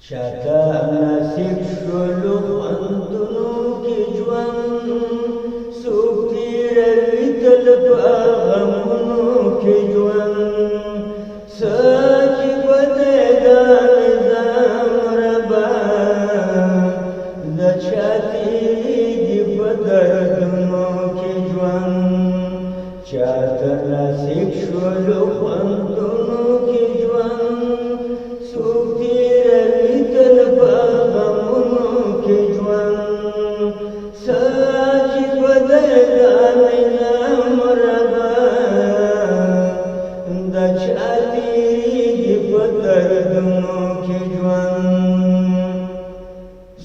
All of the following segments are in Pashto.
چاته نصیب شولو خوندونو کې ژوند څوک تېروي تل په غمونو کې ژوند څه چې بدې دا نظام ربا د چا تېرېږي په دردونو کې ژوند چاته نصیب شولو خوندونو کې ژوند څوک تېروي تل په غمونو کې ژوند څه چې بدې دا نظام ربا د چا تېرېږي په دردونو کې ژوند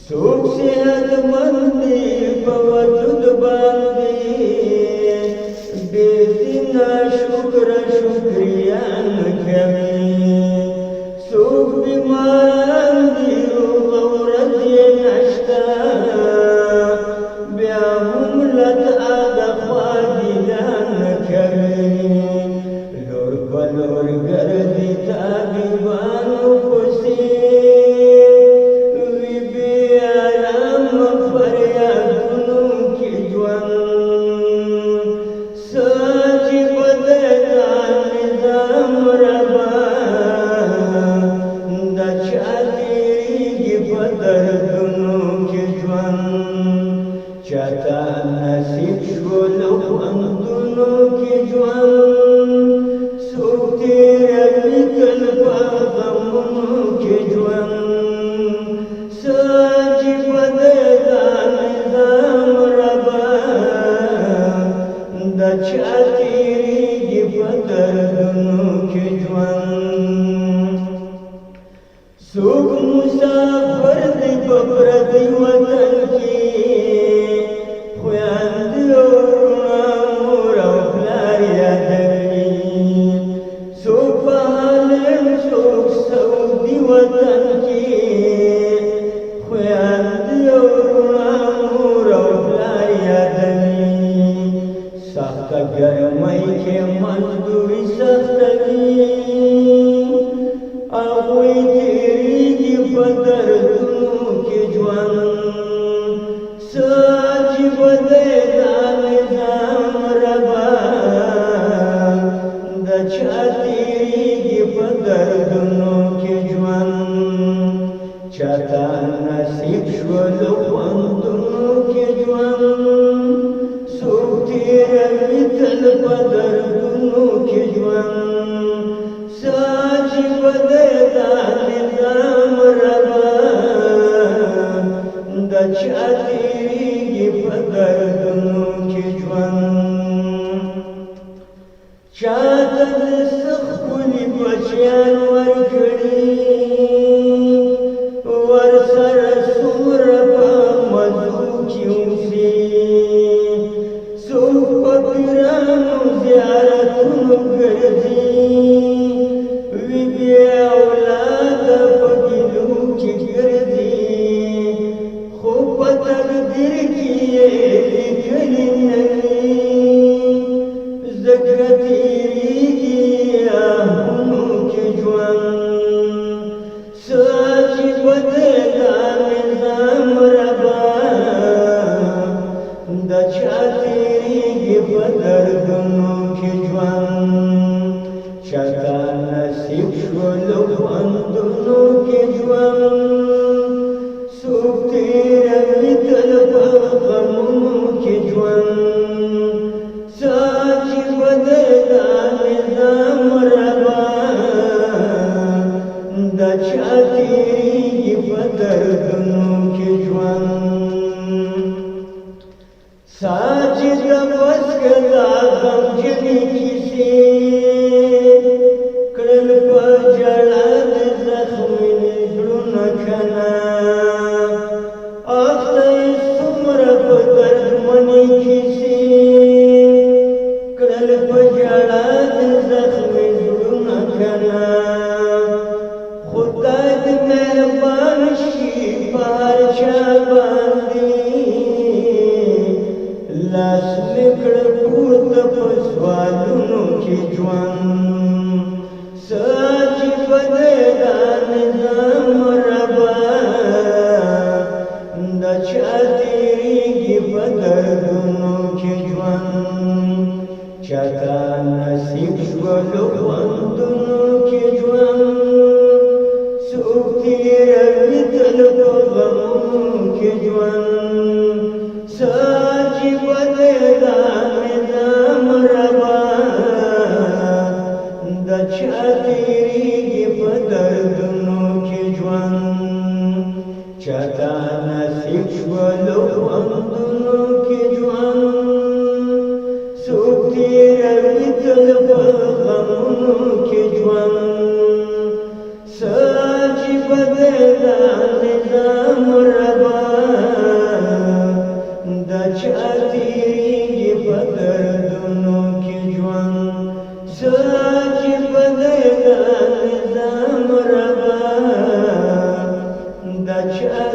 څوک صحتمند دی په وجود باندې بې دینه شکره شکریا نه کوي څوک بیماران دي روغه ورځ یې نشته بیا هم له د خوا ګیله نه کوي لور په لور ګرځي طبیبانو پسې وي بې ارامه فریادونو کې ژوند څه چې بدې دا نظام ربا د چا تېرېږي په دردونو کې ژوند چاته نصیب شولو خوندونو کې ژوند څوک تېروي تل په غمونو کې ژوند څه چې بدې دا نظام ربا د چا تېرېږي په دردونو کې ژوند څوک مسافر دی په پردي وطن کې خویندې او وروڼه مور او پلار یادوي څوک په هالند څوک سعودي وطن کې خویندې او وروڼه مور او پلار یادوي سخته ګرمۍ کې مزدوري سختوي هغوی تېرېږي په دردونو کې ژوند څه چې بدې دا نظام ربا د چا تېرېږي په دردونو کې ژوند چاته نصیب شولو خوندونو کې ژوند څوک تېروي تل په دردونو کې ژوند څه چې بدې دا نظام ربا د چا تېرېږي په دردونو کې ژوند چاته د څه ښکلي بچیان ورکړي ورسره څومره په مزو کې اوسي څوک په پیرانو زیارتونو ګرځي وي بې اولاده په ګیلو کې ګرځي خو په تقدیر کې یې لیکلي نه وي ځکه تېرېږي آهونو کې ژوند څه چې بدې دا نظام ربا د چا تېرېږي په دردونو کې ژوند چاته نصیب شولو خوندونو کې ژوند څوک تېروي تل په غمونو کې ژوند څه چې بدې دا نظام ربا د چا تېرېږي په دردونو کې ژوند ساجده بس کړه غمجنې کیسې کړل په ژړا د زخمي زړونه کنه اخته یې څومره په دردمنې کیسې کړل په ژړا د زخمي زړونه کنه خدای دې مهربان شي په هر چا باندې لاس مې کړ پورته په سوالونو بدل نظام ربا د چا تیریږي په دردونو کې ژوند سوچ بدل نظام ربا د چا